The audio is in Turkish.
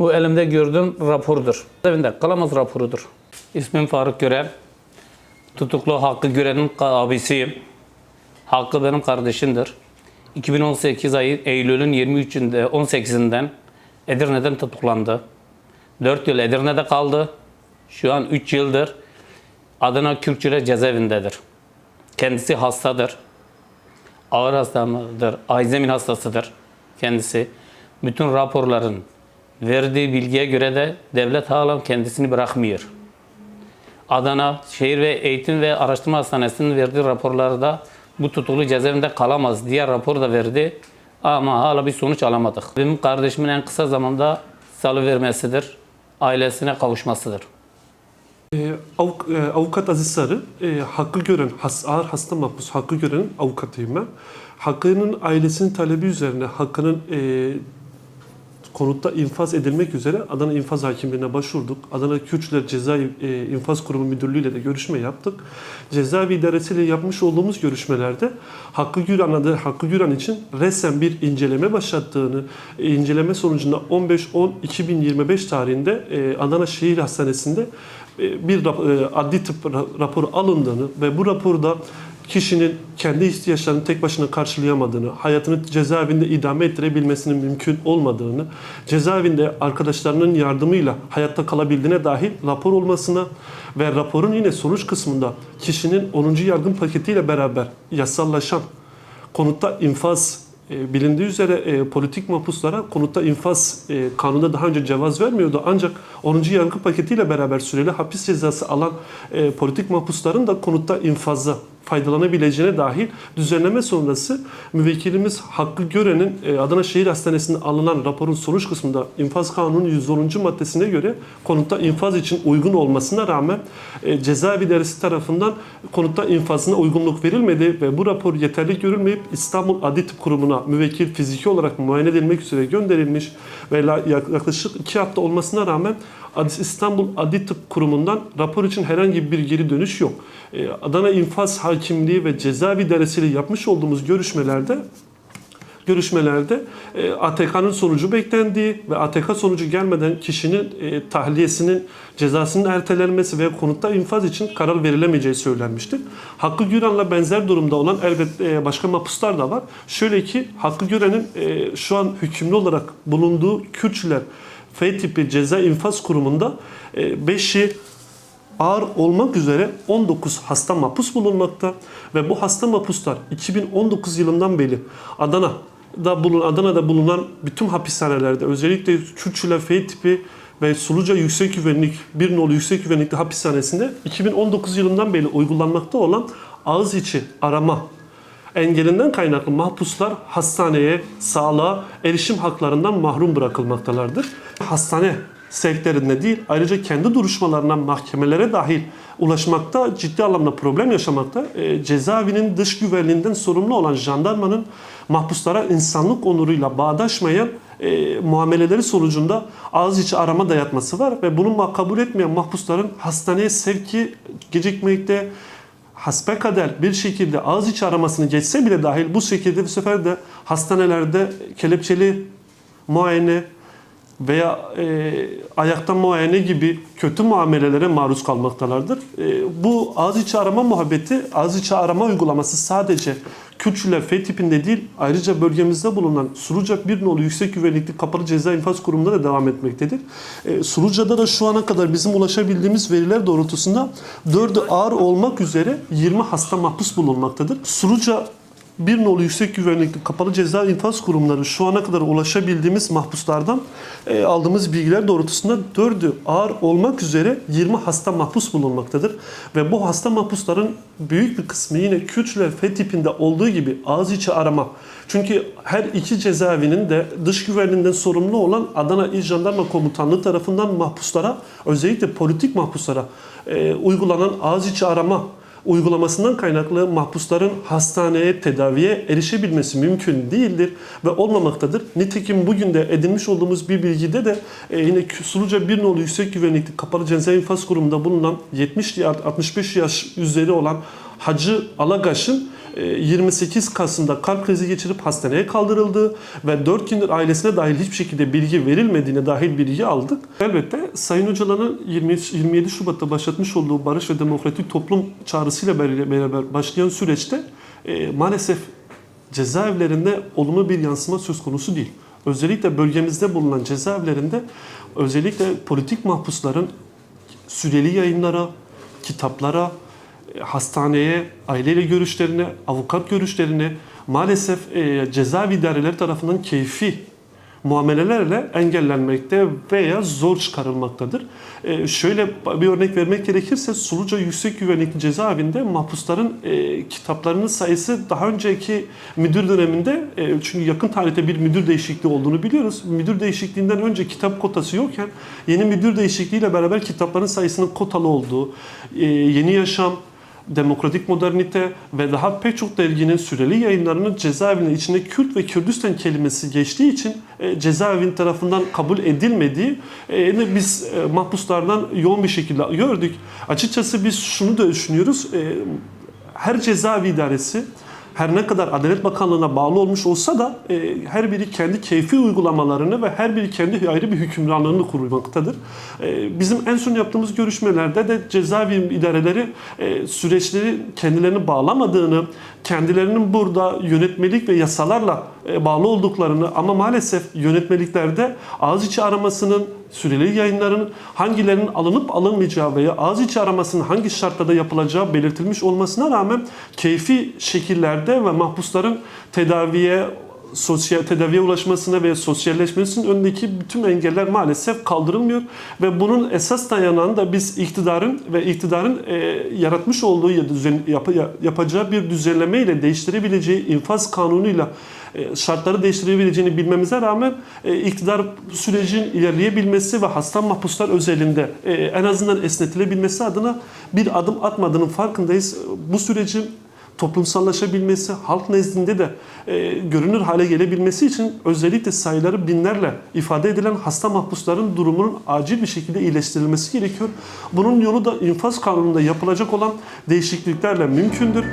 Bu elimde gördüğüm rapordur. Evinde kalamaz raporudur. İsmim Faruk Görel. Tutuklu Hakkı Görel'in abisiyim. Hakkı benim kardeşimdir. 2018 ayı Eylül'ün 23'ünde 18'inden Edirne'den tutuklandı. 4 yıl Edirne'de kaldı. Şu an 3 yıldır Adana Kürkçüler cezaevindedir. Kendisi hastadır. Ağır hastadır. Alzheimer hastasıdır kendisi. Bütün raporların verdiği bilgiye göre de devlet hala kendisini bırakmıyor. Adana Şehir ve Eğitim ve Araştırma Hastanesi'nin verdiği raporlarda bu tutuklu cezaevinde kalamaz diye rapor da verdi. Ama hala bir sonuç alamadık. Benim kardeşimin en kısa zamanda salıvermesidir. Ailesine kavuşmasıdır. Avukat Aziz Sarı, Hakkı Gören, ağır hasta mahpus Hakkı Gören'in avukatıyım ben. Hakkı'nın ailesinin talebi üzerine Hakkı'nın konutta infaz edilmek üzere Adana İnfaz Hakimliği'ne başvurduk. Adana Kürkçüler Cezaevi İnfaz Kurumu Müdürlüğü ile de görüşme yaptık. Cezaevi idaresiyle yapmış olduğumuz görüşmelerde Hakkı Güran için resen bir inceleme başlattığını, inceleme sonucunda 15-10-2025 tarihinde Adana Şehir Hastanesi'nde bir adli tıp raporu alındığını ve bu raporda kişinin kendi ihtiyaçlarını tek başına karşılayamadığını, hayatını cezaevinde idame ettirebilmesinin mümkün olmadığını, cezaevinde arkadaşlarının yardımıyla hayatta kalabildiğine dahil rapor olmasına ve raporun yine sonuç kısmında kişinin 10. yargı paketiyle beraber yasallaşan konutta infaz bilindiği üzere politik mahpuslara konutta infaz kanunda daha önce cevaz vermiyordu. Ancak 10. yargı paketiyle beraber süreli hapis cezası alan politik mahpusların da konutta infaza faydalanabileceğine dahil düzenleme sonrası müvekkilimiz Hakkı Gören'in Adana Şehir Hastanesi'nde alınan raporun sonuç kısmında infaz kanunun 110. maddesine göre konutta infaz için uygun olmasına rağmen cezaevi idaresi tarafından konutta infazına uygunluk verilmedi ve bu rapor yeterli görülmeyip İstanbul Adli Tıp Kurumu'na müvekkil fiziki olarak muayene edilmek üzere gönderilmiş ve yaklaşık 2 hafta olmasına rağmen İstanbul Adli Tıp Kurumu'ndan rapor için herhangi bir geri dönüş yok. Adana İnfaz Hakimliği ve Cezaevi İdaresi ile yapmış olduğumuz görüşmelerde ATK'nın sonucu beklendiği ve ATK sonucu gelmeden kişinin tahliyesinin cezasının ertelenmesi ve konutta infaz için karar verilemeyeceği söylenmiştir. Hakkı Güran'la benzer durumda olan elbette başka mahpuslar da var. Şöyle ki Hakkı Güran'ın şu an hükümlü olarak bulunduğu Kürkçüler F tipi ceza infaz kurumunda 5'i ağır olmak üzere 19 hasta mahpus bulunmakta ve bu hasta mahpuslar 2019 yılından beri Adana'da bulunan bütün hapishanelerde özellikle Kürkçüler F tipi ve Suluca Yüksek Güvenlik, bir nolu Yüksek Güvenlikli Hapishanesi'nde 2019 yılından beri uygulanmakta olan ağız içi arama engelinden kaynaklı mahpuslar hastaneye, sağlığa erişim haklarından mahrum bırakılmaktalardır. Hastane sevklerinde değil, ayrıca kendi duruşmalarından mahkemelere dahil ulaşmakta ciddi anlamda problem yaşamakta. Cezaevinin dış güvenliğinden sorumlu olan jandarmanın mahpuslara insanlık onuruyla bağdaşmayan muameleleri sonucunda ağız içi arama dayatması var ve bunu kabul etmeyen mahpusların hastaneye sevki gecikmekte, hasbelkader bir şekilde ağız içi aramasını geçse bile dahil bu şekilde bu sefer de hastanelerde kelepçeli muayene veya ayaktan muayene gibi kötü muamelelere maruz kalmaktalardır. Bu ağız içi arama muhabbeti, ağız içi arama uygulaması sadece Kürkçüler F tipinde değil, ayrıca bölgemizde bulunan Suluca bir nolu Yüksek Güvenlikli Kapalı Ceza İnfaz Kurumu'nda da devam etmektedir. Suluca'da da şu ana kadar bizim ulaşabildiğimiz veriler doğrultusunda 4'ü ağır olmak üzere 20 hasta mahpus bulunmaktadır. Suluca bir nolu Yüksek Güvenlikli Kapalı Ceza İnfaz Kurumları şu ana kadar ulaşabildiğimiz mahpuslardan aldığımız bilgiler doğrultusunda 4'ü ağır olmak üzere 20 hasta mahpus bulunmaktadır. Ve bu hasta mahpusların büyük bir kısmı yine Kürkçüler F tipinde olduğu gibi ağız içi arama. Çünkü her iki cezaevinin de dış güvenliğinden sorumlu olan Adana İl Jandarma Komutanlığı tarafından mahpuslara, özellikle politik mahpuslara uygulanan ağız içi arama uygulamasından kaynaklı mahpusların hastaneye, tedaviye erişebilmesi mümkün değildir ve olmamaktadır. Nitekim bugün de edinmiş olduğumuz bir bilgide de yine Suluca bir nolu Yüksek Güvenlikli Kapalı Ceza İnfaz Kurumu'nda bulunan 70-65 yaş üzeri olan Hacı Alagaş'ın 28 Kasım'da kalp krizi geçirip hastaneye kaldırıldı ve 4 gündür ailesine dahil hiçbir şekilde bilgi verilmediğine dahil bilgi aldık. Elbette Sayın Öcalan'ın 27 Şubat'ta başlatmış olduğu Barış ve Demokratik Toplum çağrısıyla beraber başlayan süreçte maalesef cezaevlerinde olumlu bir yansıma söz konusu değil. Özellikle bölgemizde bulunan cezaevlerinde özellikle politik mahpusların süreli yayınlara, kitaplara, hastaneye, aileyle görüşlerine, avukat görüşlerine maalesef cezaevi idareleri tarafından keyfi muamelelerle engellenmekte veya zor çıkarılmaktadır. Şöyle bir örnek vermek gerekirse Suluca Yüksek Güvenlikli Cezaevinde mahpusların kitaplarının sayısı daha önceki müdür döneminde çünkü yakın tarihte bir müdür değişikliği olduğunu biliyoruz. Müdür değişikliğinden önce kitap kotası yokken yeni müdür değişikliğiyle beraber kitapların sayısının kotalı olduğu, Yeni Yaşam, Demokratik Modernite ve daha pek çok derginin süreli yayınlarının cezaevinin içinde Kürt ve Kürdistan kelimesi geçtiği için cezaevin tarafından kabul edilmediği biz mahpuslardan yoğun bir şekilde gördük. Açıkçası biz şunu da düşünüyoruz. Her cezaevi idaresi her ne kadar Adalet Bakanlığı'na bağlı olmuş olsa da her biri kendi keyfi uygulamalarını ve her biri kendi ayrı bir hükümranlığını kurmaktadır. Bizim en son yaptığımız görüşmelerde de cezaevi idareleri süreçleri kendilerini bağlamadığını, kendilerinin burada yönetmelik ve yasalarla bağlı olduklarını ama maalesef yönetmeliklerde ağız içi aramasının, süreli yayınların hangilerinin alınıp alınmayacağı veya ağız içi aramasının hangi şartlarda yapılacağı belirtilmiş olmasına rağmen keyfi şekillerde ve mahpusların tedaviye ulaşmasına ve sosyalleşmesinin önündeki bütün engeller maalesef kaldırılmıyor ve bunun esas dayanağını da biz iktidarın yaratmış olduğu yapacağı bir düzenleme ile değiştirebileceği infaz kanunuyla şartları değiştirebileceğini bilmemize rağmen iktidar sürecin ilerleyebilmesi ve hasta mahpuslar özelinde en azından esnetilebilmesi adına bir adım atmadığının farkındayız. Bu sürecin toplumsallaşabilmesi, halk nezdinde de görünür hale gelebilmesi için özellikle sayıları binlerle ifade edilen hasta mahpusların durumunun acil bir şekilde iyileştirilmesi gerekiyor. Bunun yolu da infaz kanununda yapılacak olan değişikliklerle mümkündür.